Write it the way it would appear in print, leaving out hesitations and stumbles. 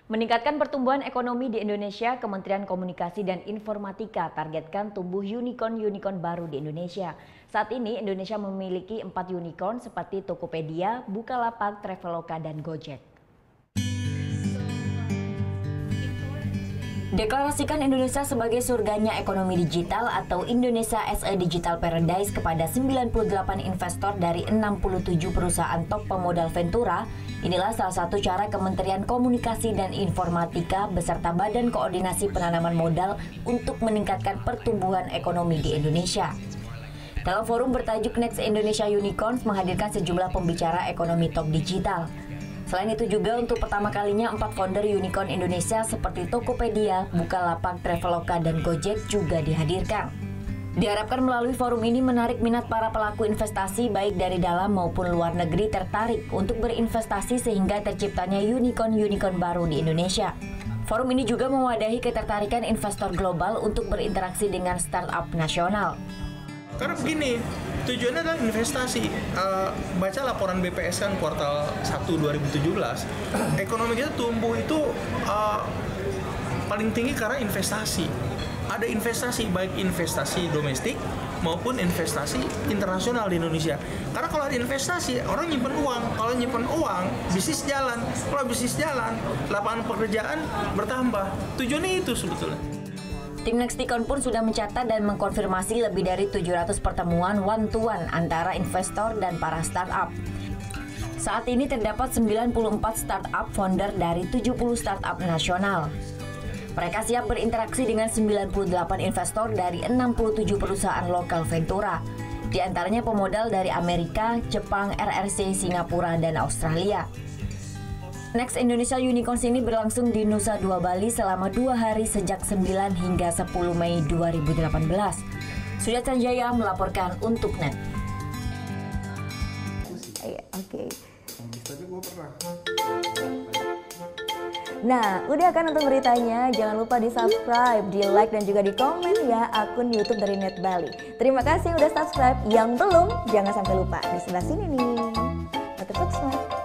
Meningkatkan pertumbuhan ekonomi di Indonesia, Kementerian Komunikasi dan Informatika targetkan tumbuh unicorn baru di Indonesia. Saat ini Indonesia memiliki 4 unicorn seperti Tokopedia, Bukalapak, Traveloka, dan Gojek. Deklarasikan Indonesia sebagai surganya ekonomi digital atau Indonesia as a Digital Paradise kepada 98 investor dari 67 perusahaan top pemodal Ventura. Inilah salah satu cara Kementerian Komunikasi dan Informatika beserta Badan Koordinasi Penanaman Modal untuk meningkatkan pertumbuhan ekonomi di Indonesia. Dalam forum bertajuk Next Indonesia Unicorns menghadirkan sejumlah pembicara ekonomi top digital. Selain itu juga untuk pertama kalinya 4 founder unicorn Indonesia seperti Tokopedia, Bukalapak, Traveloka, dan Gojek juga dihadirkan. Diharapkan melalui forum ini menarik minat para pelaku investasi baik dari dalam maupun luar negeri tertarik untuk berinvestasi sehingga terciptanya unicorn baru di Indonesia. Forum ini juga mewadahi ketertarikan investor global untuk berinteraksi dengan startup nasional. Karena begini, tujuannya adalah investasi. Baca laporan BPS kan kuartal 1 2017, ekonomi kita tumbuh itu paling tinggi karena investasi. Ada investasi, baik investasi domestik maupun investasi internasional di Indonesia. Karena kalau ada investasi, orang nyimpen uang. Kalau nyimpen uang, bisnis jalan. Kalau bisnis jalan, lapangan pekerjaan bertambah. Tujuannya itu sebetulnya. Tim Nexticon pun sudah mencatat dan mengkonfirmasi lebih dari 700 pertemuan one-to-one antara investor dan para startup. Saat ini terdapat 94 startup founder dari 70 startup nasional. Mereka siap berinteraksi dengan 98 investor dari 67 perusahaan lokal Ventura. Di antaranya pemodal dari Amerika, Jepang, RRC, Singapura, dan Australia. Next Indonesia Unicorns ini berlangsung di Nusa Dua Bali selama 2 hari sejak 9 hingga 10 Mei 2018. Surya Sanjaya melaporkan untuk NET. Oke. Nah, udah kan untuk beritanya? Jangan lupa di subscribe, di like, dan juga di komen ya akun YouTube dari Net Bali. Terima kasih udah subscribe. Yang belum, jangan sampai lupa di sebelah sini nih. Untuk subscribe.